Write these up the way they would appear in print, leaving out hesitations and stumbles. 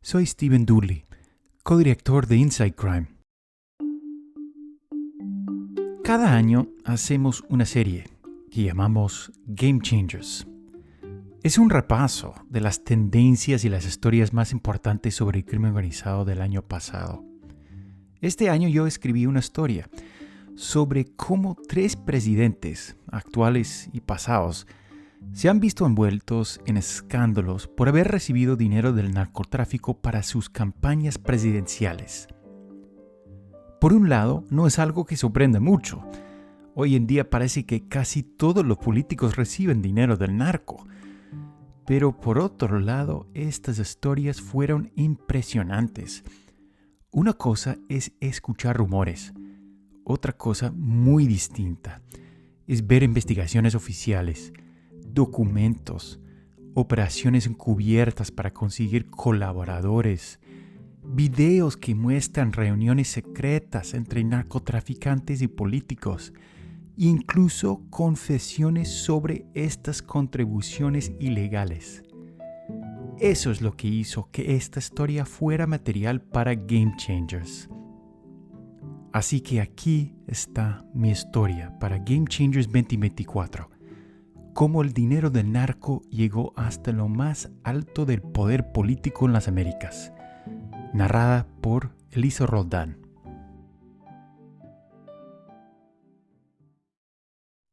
Soy Steven Dooley, codirector de Inside Crime. Cada año hacemos una serie que llamamos Game Changers. Es un repaso de las tendencias y las historias más importantes sobre el crimen organizado del año pasado. Este año yo escribí una historia sobre cómo 3 presidentes, actuales y pasados, se han visto envueltos en escándalos por haber recibido dinero del narcotráfico para sus campañas presidenciales. Por un lado, no es algo que sorprende mucho. Hoy en día parece que casi todos los políticos reciben dinero del narco. Pero por otro lado, estas historias fueron impresionantes. Una cosa es escuchar rumores. Otra cosa muy distinta es ver investigaciones oficiales, documentos, operaciones encubiertas para conseguir colaboradores, videos que muestran reuniones secretas entre narcotraficantes y políticos, e incluso confesiones sobre estas contribuciones ilegales. Eso es lo que hizo que esta historia fuera material para Game Changers. Así que aquí está mi historia para Game Changers 2024. Cómo el dinero del narco llegó hasta lo más alto del poder político en las Américas. Narrada por Elisa Roldán.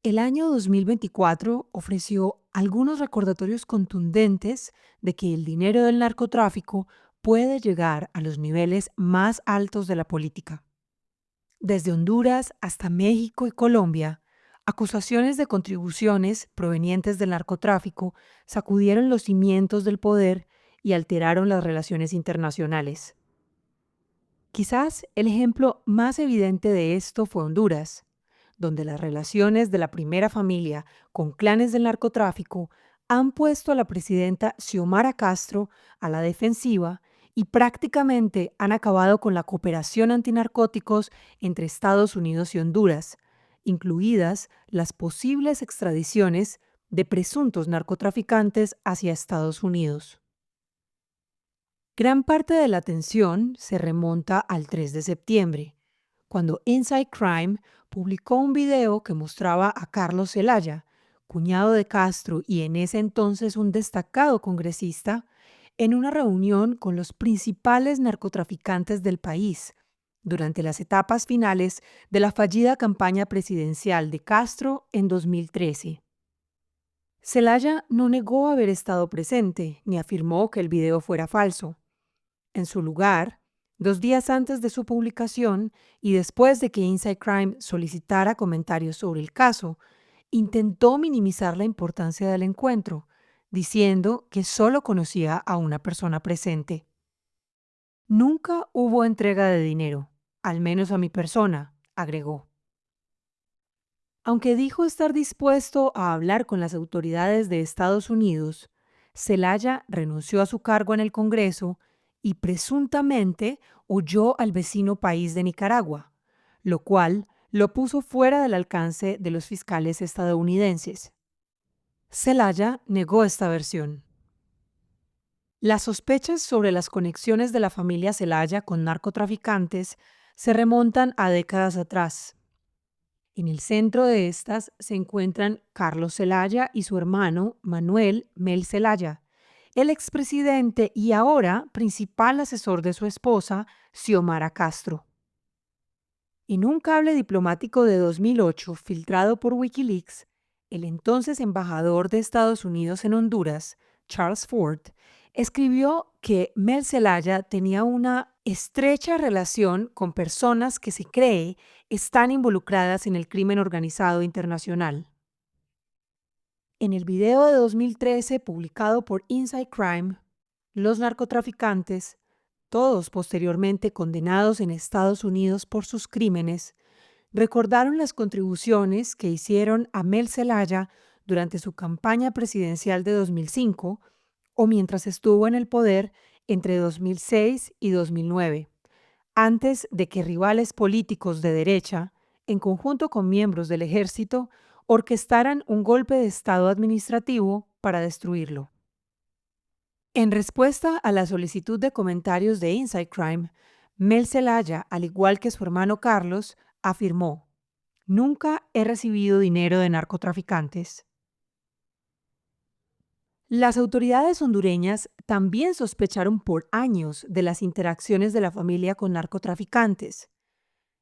El año 2024 ofreció algunos recordatorios contundentes de que el dinero del narcotráfico puede llegar a los niveles más altos de la política. Desde Honduras hasta México y Colombia, acusaciones de contribuciones provenientes del narcotráfico sacudieron los cimientos del poder y alteraron las relaciones internacionales. Quizás el ejemplo más evidente de esto fue Honduras, donde las relaciones de la primera familia con clanes del narcotráfico han puesto a la presidenta Xiomara Castro a la defensiva y prácticamente han acabado con la cooperación antinarcóticos entre Estados Unidos y Honduras, incluidas las posibles extradiciones de presuntos narcotraficantes hacia Estados Unidos. Gran parte de la atención se remonta al 3 de septiembre, cuando Inside Crime publicó un video que mostraba a Carlos Zelaya, cuñado de Castro y en ese entonces un destacado congresista, en una reunión con los principales narcotraficantes del país durante las etapas finales de la fallida campaña presidencial de Castro en 2013. Zelaya no negó haber estado presente ni afirmó que el video fuera falso. En su lugar, 2 días antes de su publicación y después de que Inside Crime solicitara comentarios sobre el caso, intentó minimizar la importancia del encuentro, diciendo que solo conocía a una persona presente. Nunca hubo entrega de dinero, al menos a mi persona, agregó. Aunque dijo estar dispuesto a hablar con las autoridades de Estados Unidos, Zelaya renunció a su cargo en el Congreso y presuntamente huyó al vecino país de Nicaragua, lo cual lo puso fuera del alcance de los fiscales estadounidenses. Zelaya negó esta versión. Las sospechas sobre las conexiones de la familia Zelaya con narcotraficantes se remontan a décadas atrás. En el centro de estas se encuentran Carlos Zelaya y su hermano Manuel Mel Zelaya, el expresidente y ahora principal asesor de su esposa, Xiomara Castro. En un cable diplomático de 2008 filtrado por Wikileaks, el entonces embajador de Estados Unidos en Honduras, Charles Ford, escribió que Mel Zelaya tenía una estrecha relación con personas que se cree están involucradas en el crimen organizado internacional. En el video de 2013 publicado por Inside Crime, los narcotraficantes, todos posteriormente condenados en Estados Unidos por sus crímenes, recordaron las contribuciones que hicieron a Mel Zelaya durante su campaña presidencial de 2005 o mientras estuvo en el poder entre 2006 y 2009, antes de que rivales políticos de derecha, en conjunto con miembros del ejército, orquestaran un golpe de Estado administrativo para destruirlo. En respuesta a la solicitud de comentarios de Inside Crime, Mel Zelaya, al igual que su hermano Carlos, afirmó: "Nunca he recibido dinero de narcotraficantes". Las autoridades hondureñas también sospecharon por años de las interacciones de la familia con narcotraficantes.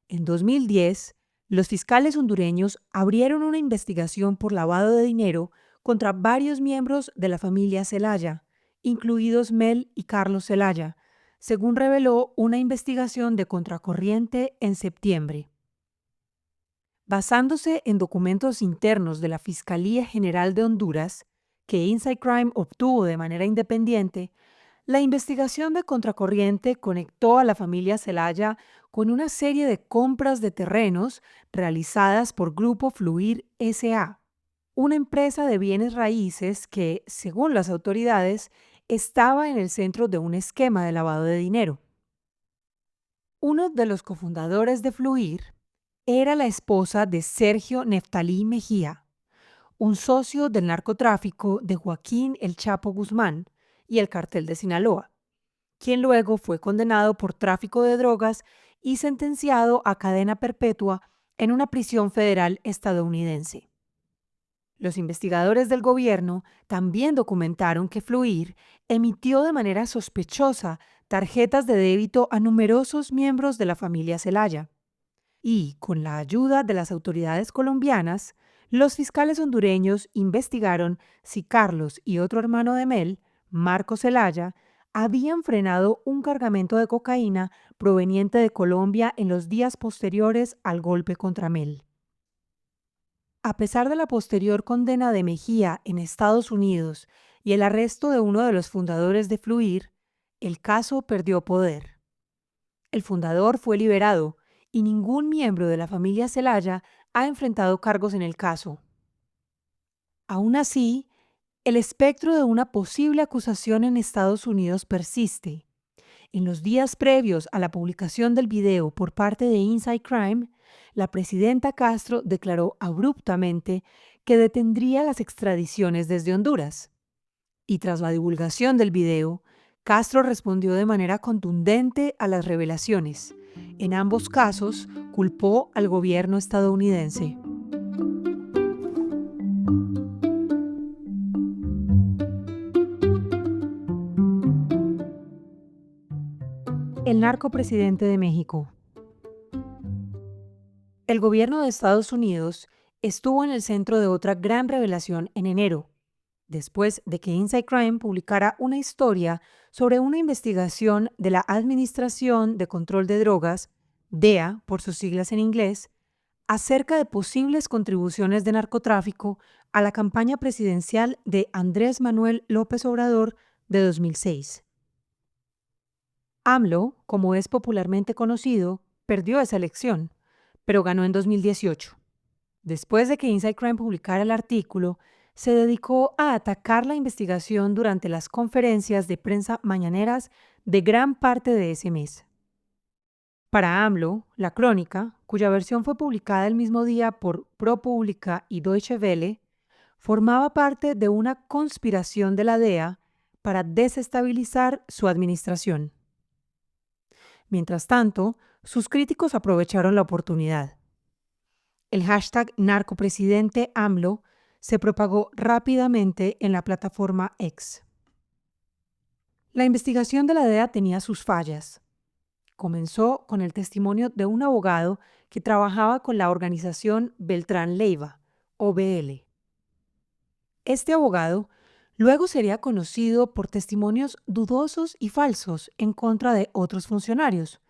En 2010, los fiscales hondureños abrieron una investigación por lavado de dinero contra varios miembros de la familia Zelaya, incluidos Mel y Carlos Zelaya, según reveló una investigación de Contracorriente en septiembre. Basándose en documentos internos de la Fiscalía General de Honduras, que Inside Crime obtuvo de manera independiente, la investigación de Contracorriente conectó a la familia Zelaya con una serie de compras de terrenos realizadas por Grupo Fluir S.A., una empresa de bienes raíces que, según las autoridades, estaba en el centro de un esquema de lavado de dinero. Uno de los cofundadores de Fluir era la esposa de Sergio Neftalí Mejía, un socio del narcotráfico de Joaquín El Chapo Guzmán y el Cartel de Sinaloa, quien luego fue condenado por tráfico de drogas y sentenciado a cadena perpetua en una prisión federal estadounidense. Los investigadores del gobierno también documentaron que Fluir emitió de manera sospechosa tarjetas de débito a numerosos miembros de la familia Zelaya. Y, con la ayuda de las autoridades colombianas, los fiscales hondureños investigaron si Carlos y otro hermano de Mel, Marco Zelaya, habían frenado un cargamento de cocaína proveniente de Colombia en los días posteriores al golpe contra Mel. A pesar de la posterior condena de Mejía en Estados Unidos y el arresto de uno de los fundadores de Fluir, el caso perdió poder. El fundador fue liberado y ningún miembro de la familia Zelaya ha enfrentado cargos en el caso. Aún así, el espectro de una posible acusación en Estados Unidos persiste. En los días previos a la publicación del video por parte de Inside Crime, la presidenta Castro declaró abruptamente que detendría las extradiciones desde Honduras. Y tras la divulgación del video, Castro respondió de manera contundente a las revelaciones. En ambos casos, culpó al gobierno estadounidense. El narcopresidente de México. El gobierno de Estados Unidos estuvo en el centro de otra gran revelación en enero, después de que Inside Crime publicara una historia sobre una investigación de la Administración de Control de Drogas, DEA por sus siglas en inglés, acerca de posibles contribuciones de narcotráfico a la campaña presidencial de Andrés Manuel López Obrador de 2006. AMLO, como es popularmente conocido, perdió esa elección, pero ganó en 2018. Después de que Inside Crime publicara el artículo, se dedicó a atacar la investigación durante las conferencias de prensa mañaneras de gran parte de ese mes. Para AMLO, la crónica, cuya versión fue publicada el mismo día por ProPublica y Deutsche Welle, formaba parte de una conspiración de la DEA para desestabilizar su administración. Mientras tanto, sus críticos aprovecharon la oportunidad. El hashtag narcopresidente AMLO se propagó rápidamente en la plataforma X. La investigación de la DEA tenía sus fallas. Comenzó con el testimonio de un abogado que trabajaba con la organización Beltrán Leiva, OBL. Este abogado luego sería conocido por testimonios dudosos y falsos en contra de otros funcionarios.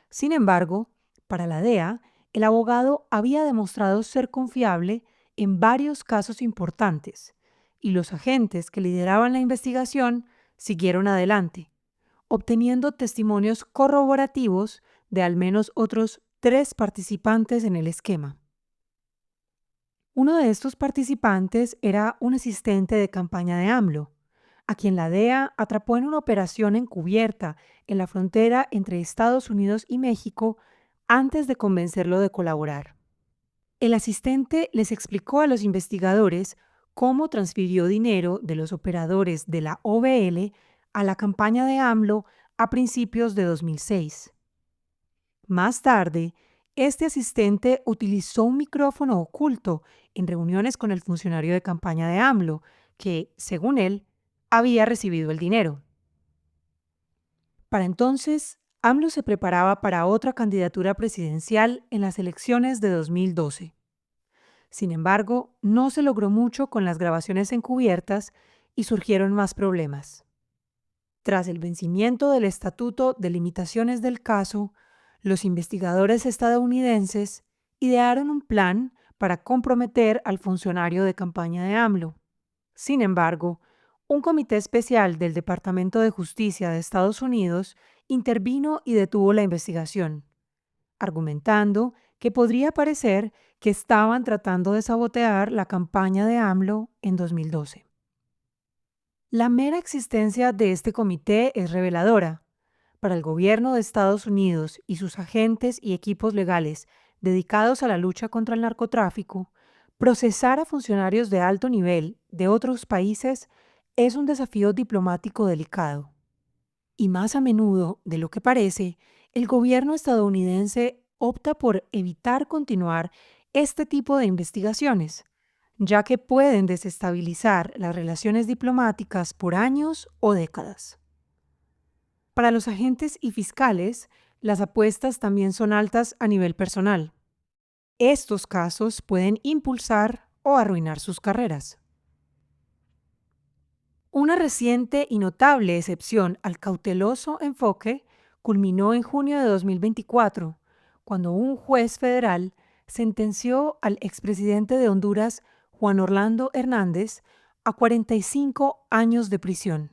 Sin embargo, para la DEA, el abogado había demostrado ser confiable en varios casos importantes, y los agentes que lideraban la investigación siguieron adelante, obteniendo testimonios corroborativos de al menos otros 3 participantes en el esquema. Uno de estos participantes era un asistente de campaña de AMLO, a quien la DEA atrapó en una operación encubierta en la frontera entre Estados Unidos y México antes de convencerlo de colaborar. El asistente les explicó a los investigadores cómo transfirió dinero de los operadores de la OBL a la campaña de AMLO a principios de 2006. Más tarde, este asistente utilizó un micrófono oculto en reuniones con el funcionario de campaña de AMLO, que, según él, había recibido el dinero. Para entonces, AMLO se preparaba para otra candidatura presidencial en las elecciones de 2012. Sin embargo, no se logró mucho con las grabaciones encubiertas y surgieron más problemas. Tras el vencimiento del Estatuto de Limitaciones del caso, los investigadores estadounidenses idearon un plan para comprometer al funcionario de campaña de AMLO. Sin embargo, un comité especial del Departamento de Justicia de Estados Unidos intervino y detuvo la investigación, argumentando que podría parecer que estaban tratando de sabotear la campaña de AMLO en 2012. La mera existencia de este comité es reveladora. Para el gobierno de Estados Unidos y sus agentes y equipos legales dedicados a la lucha contra el narcotráfico, procesar a funcionarios de alto nivel de otros países es un desafío diplomático delicado. Y más a menudo de lo que parece, el gobierno estadounidense opta por evitar continuar este tipo de investigaciones, ya que pueden desestabilizar las relaciones diplomáticas por años o décadas. Para los agentes y fiscales, las apuestas también son altas a nivel personal. Estos casos pueden impulsar o arruinar sus carreras. Una reciente y notable excepción al cauteloso enfoque culminó en junio de 2024, cuando un juez federal sentenció al expresidente de Honduras, Juan Orlando Hernández, a 45 años de prisión.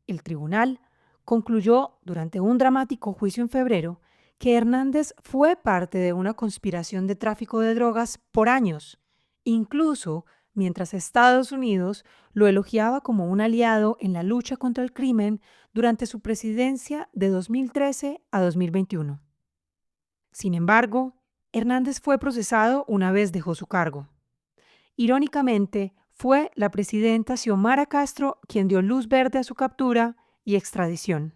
El tribunal concluyó durante un dramático juicio en febrero que Hernández fue parte de una conspiración de tráfico de drogas por años, incluso mientras Estados Unidos lo elogiaba como un aliado en la lucha contra el crimen durante su presidencia de 2013 a 2021. Sin embargo, Hernández fue procesado una vez dejó su cargo. Irónicamente, fue la presidenta Xiomara Castro quien dio luz verde a su captura y extradición.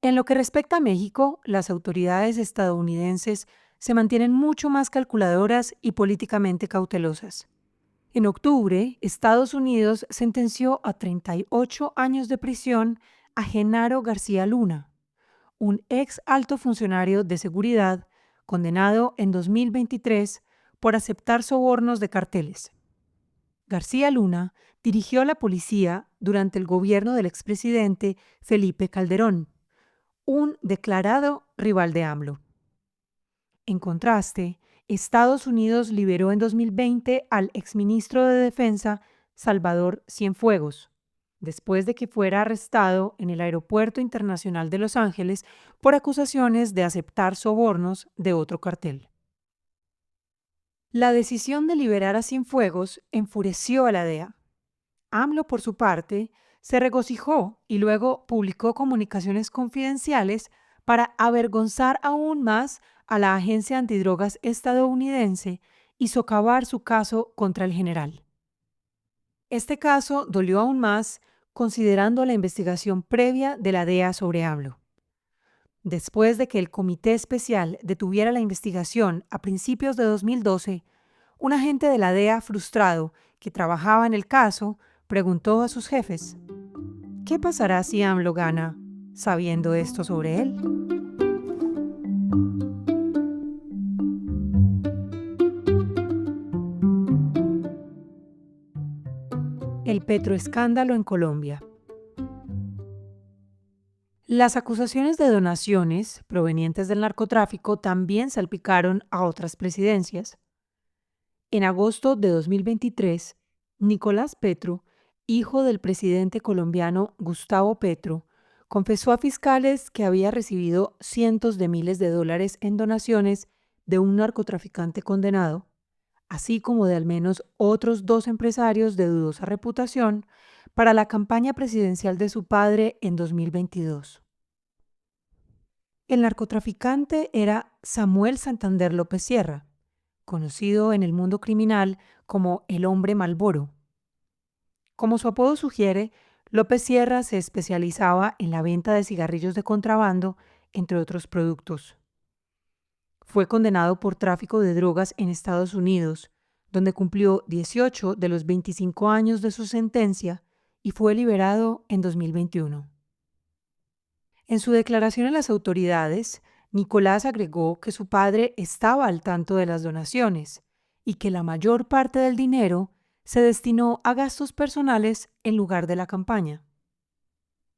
En lo que respecta a México, las autoridades estadounidenses se mantienen mucho más calculadoras y políticamente cautelosas. En octubre, Estados Unidos sentenció a 38 años de prisión a Genaro García Luna, un ex alto funcionario de seguridad condenado en 2023 por aceptar sobornos de carteles. García Luna dirigió la policía durante el gobierno del expresidente Felipe Calderón, un declarado rival de AMLO. En contraste, Estados Unidos liberó en 2020 al exministro de Defensa Salvador Cienfuegos, después de que fuera arrestado en el Aeropuerto Internacional de Los Ángeles por acusaciones de aceptar sobornos de otro cartel. La decisión de liberar a Cienfuegos enfureció a la DEA. AMLO, por su parte, se regocijó y luego publicó comunicaciones confidenciales para avergonzar aún más a la agencia antidrogas estadounidense y socavar su caso contra el general. Este caso dolió aún más considerando la investigación previa de la DEA sobre AMLO. Después de que el Comité Especial detuviera la investigación a principios de 2012, un agente de la DEA frustrado que trabajaba en el caso preguntó a sus jefes: ¿qué pasará si AMLO gana sabiendo esto sobre él? El petroescándalo en Colombia. Las acusaciones de donaciones provenientes del narcotráfico también salpicaron a otras presidencias. En agosto de 2023, Nicolás Petro, hijo del presidente colombiano Gustavo Petro, confesó a fiscales que había recibido cientos de miles de dólares en donaciones de un narcotraficante condenado, así como de al menos otros 2 empresarios de dudosa reputación, para la campaña presidencial de su padre en 2022. El narcotraficante era Samuel Santander López Sierra, conocido en el mundo criminal como el Hombre Malboro. Como su apodo sugiere, López Sierra se especializaba en la venta de cigarrillos de contrabando, entre otros productos. Fue condenado por tráfico de drogas en Estados Unidos, donde cumplió 18 de los 25 años de su sentencia y fue liberado en 2021. En su declaración a las autoridades, Nicolás agregó que su padre estaba al tanto de las donaciones y que la mayor parte del dinero se destinó a gastos personales en lugar de la campaña.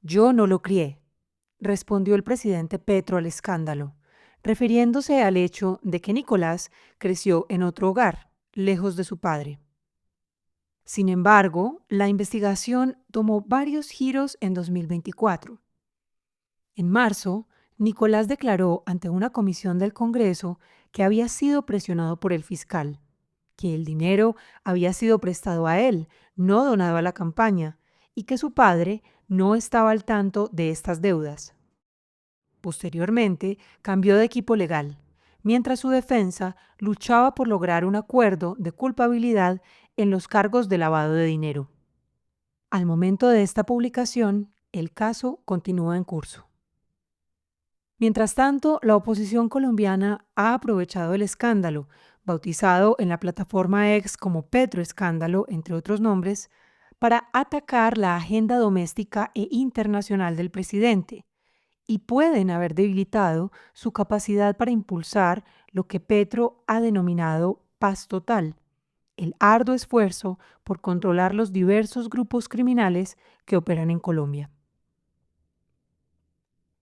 Yo no lo crié, respondió el presidente Petro al escándalo, refiriéndose al hecho de que Nicolás creció en otro hogar, lejos de su padre. Sin embargo, la investigación tomó varios giros en 2024. En marzo, Nicolás declaró ante una comisión del Congreso que había sido presionado por el fiscal, que el dinero había sido prestado a él, no donado a la campaña, y que su padre no estaba al tanto de estas deudas. Posteriormente, cambió de equipo legal, mientras su defensa luchaba por lograr un acuerdo de culpabilidad en los cargos de lavado de dinero. Al momento de esta publicación, el caso continúa en curso. Mientras tanto, la oposición colombiana ha aprovechado el escándalo, bautizado en la plataforma X como Petroescándalo, entre otros nombres, para atacar la agenda doméstica e internacional del presidente, y pueden haber debilitado su capacidad para impulsar lo que Petro ha denominado paz total, el arduo esfuerzo por controlar los diversos grupos criminales que operan en Colombia.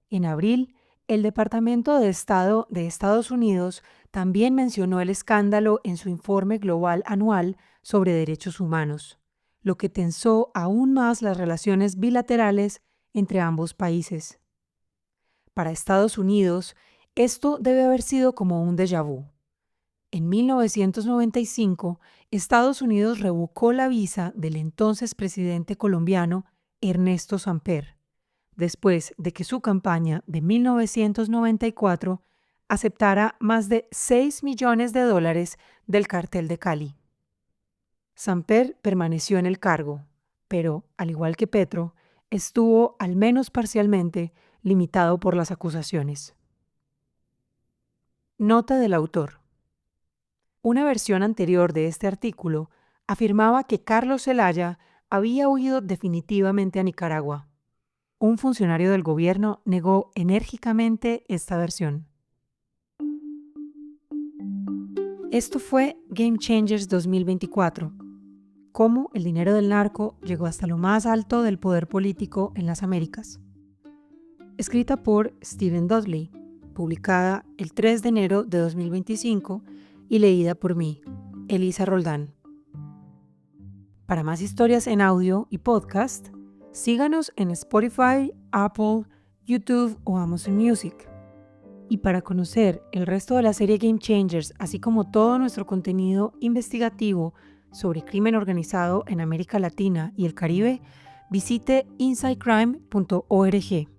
En abril, el Departamento de Estado de Estados Unidos también mencionó el escándalo en su informe global anual sobre derechos humanos, lo que tensó aún más las relaciones bilaterales entre ambos países. Para Estados Unidos, esto debe haber sido como un déjà vu. En 1995, Estados Unidos revocó la visa del entonces presidente colombiano Ernesto Samper, después de que su campaña de 1994 aceptara más de $6 millones del Cartel de Cali. Samper permaneció en el cargo, pero, al igual que Petro, estuvo, al menos parcialmente, limitado por las acusaciones. Nota del autor. Una versión anterior de este artículo afirmaba que Carlos Zelaya había huido definitivamente a Nicaragua. Un funcionario del gobierno negó enérgicamente esta versión. Esto fue Game Changers 2024. Cómo el dinero del narco llegó hasta lo más alto del poder político en las Américas. Escrita por Stephen Dudley, publicada el 3 de enero de 2025 y leída por mí, Elisa Roldán. Para más historias en audio y podcast, síganos en Spotify, Apple, YouTube o Amazon Music. Y para conocer el resto de la serie Game Changers, así como todo nuestro contenido investigativo sobre crimen organizado en América Latina y el Caribe, visite insidecrime.org.